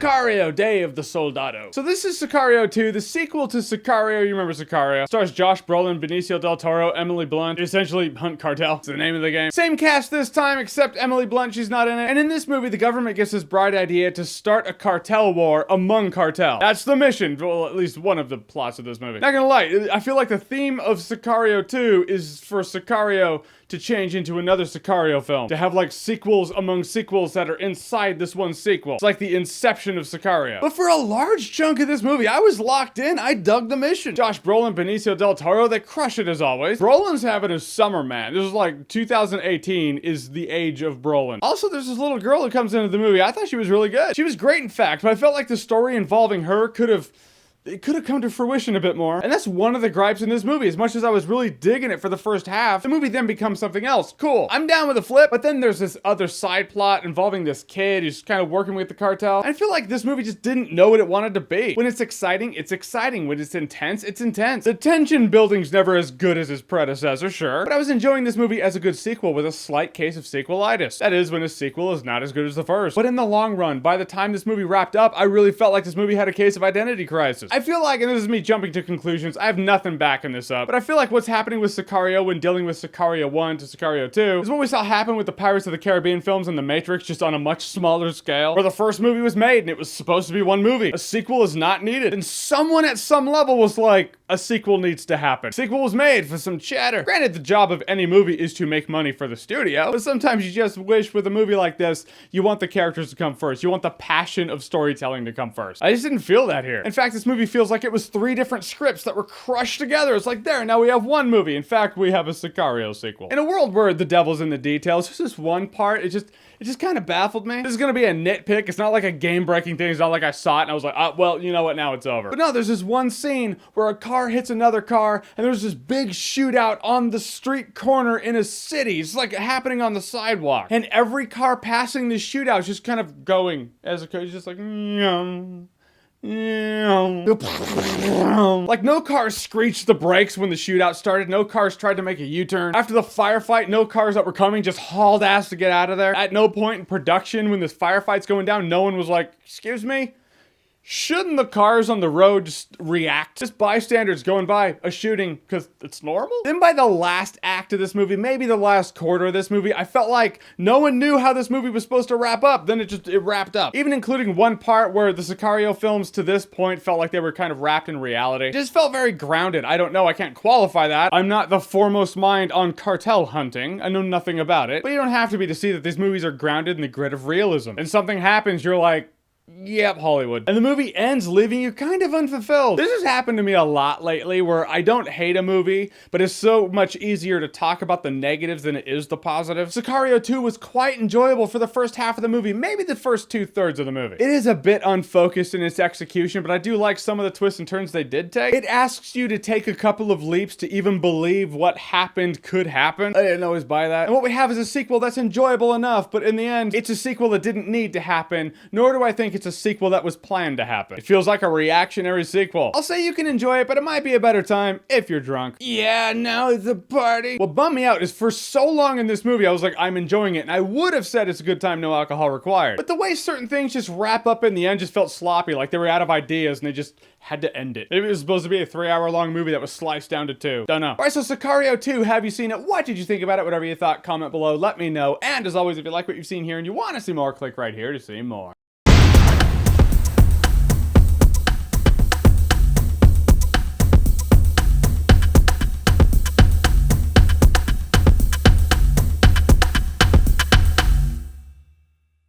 Sicario, Day of the Soldado. So this is Sicario 2, the sequel to Sicario. You remember Sicario. Stars Josh Brolin, Benicio del Toro, Emily Blunt. Essentially, Hunt Cartel. It's the name of the game. Same cast this time, except Emily Blunt, she's not in it. And in this movie, the government gets this bright idea to start a cartel war among cartel. That's the mission. Well, at least one of the plots of this movie. Not gonna lie, I feel like the theme of Sicario 2 is for Sicario to change into another Sicario film. To have like sequels among sequels that are inside this one sequel. It's like the inception of Sicario. But for a large chunk of this movie, I was locked in. I dug the mission. Josh Brolin, Benicio del Toro, they crush it as always. Brolin's having a summer, man. This is like 2018 is the age of Brolin. Also, there's this little girl who comes into the movie. I thought she was really good. She was great, in fact, but I felt like the story involving her could have come to fruition a bit more. And that's one of the gripes in this movie. As much as I was really digging it for the first half, the movie then becomes something else. Cool. I'm down with a flip, but then there's this other side plot involving this kid who's kind of working with the cartel. I feel like this movie just didn't know what it wanted to be. When it's exciting, it's exciting. When it's intense, it's intense. The tension building's never as good as its predecessor, sure, but I was enjoying this movie as a good sequel with a slight case of sequelitis. That is, when a sequel is not as good as the first. But in the long run, by the time this movie wrapped up, I really felt like this movie had a case of identity crisis. I feel like, and this is me jumping to conclusions, I have nothing backing this up, but I feel like what's happening with Sicario when dealing with Sicario 1 to Sicario 2 is what we saw happen with the Pirates of the Caribbean films and The Matrix, just on a much smaller scale, where the first movie was made and it was supposed to be one movie. A sequel is not needed. And someone at some level was like, a sequel needs to happen. A sequel was made for some chatter. Granted, the job of any movie is to make money for the studio, but sometimes you just wish with a movie like this, you want the characters to come first. You want the passion of storytelling to come first. I just didn't feel that here. In fact, this movie feels like it was 3 different scripts that were crushed together. It's like, there, now we have one movie. In fact, we have a Sicario sequel. In a world where the devil's in the details, there's this one part, it just kind of baffled me. This is gonna be a nitpick. It's not like a game-breaking thing. It's not like I saw it and I was like, oh, well, you know what, now it's over. But no, there's this one scene where a car hits another car and there's this big shootout on the street corner in a city. It's like happening on the sidewalk. And every car passing this shootout is just kind of going as a car. It's just like, like no cars screeched the brakes when the shootout started. No cars tried to make a U-turn. After the firefight, no cars that were coming just hauled ass to get out of there. At no point in production when this firefight's going down, no one was like, excuse me? Shouldn't the cars on the road just react? Just bystanders going by a shooting because it's normal? Then by the last act of this movie, maybe the last quarter of this movie, I felt like no one knew how this movie was supposed to wrap up. Then it wrapped up. Even including one part where the Sicario films to this point felt like they were kind of wrapped in reality. It just felt very grounded. I don't know. I can't qualify that. I'm not the foremost mind on cartel hunting. I know nothing about it. But you don't have to be to see that these movies are grounded in the grit of realism. And something happens, you're like, yep, Hollywood. And the movie ends leaving you kind of unfulfilled. This has happened to me a lot lately where I don't hate a movie, but it's so much easier to talk about the negatives than it is the positives. Sicario 2 was quite enjoyable for the first half of the movie, maybe the first 2/3 of the movie. It is a bit unfocused in its execution, but I do like some of the twists and turns they did take. It asks you to take a couple of leaps to even believe what happened could happen. I didn't always buy that. And what we have is a sequel that's enjoyable enough, but in the end, it's a sequel that didn't need to happen, nor do I think it's a sequel that was planned to happen. It feels like a reactionary sequel. I'll say you can enjoy it, but it might be a better time if you're drunk. Yeah, now it's a party. What bummed me out is for so long in this movie, I was like, I'm enjoying it, and I would have said it's a good time, no alcohol required. But the way certain things just wrap up in the end just felt sloppy, like they were out of ideas and they just had to end it. Maybe it was supposed to be a 3-hour-long movie that was sliced down to 2. Don't know. Alright, so Sicario 2, have you seen it? What did you think about it? Whatever you thought, comment below, let me know. And as always, if you like what you've seen here and you want to see more, click right here to see more.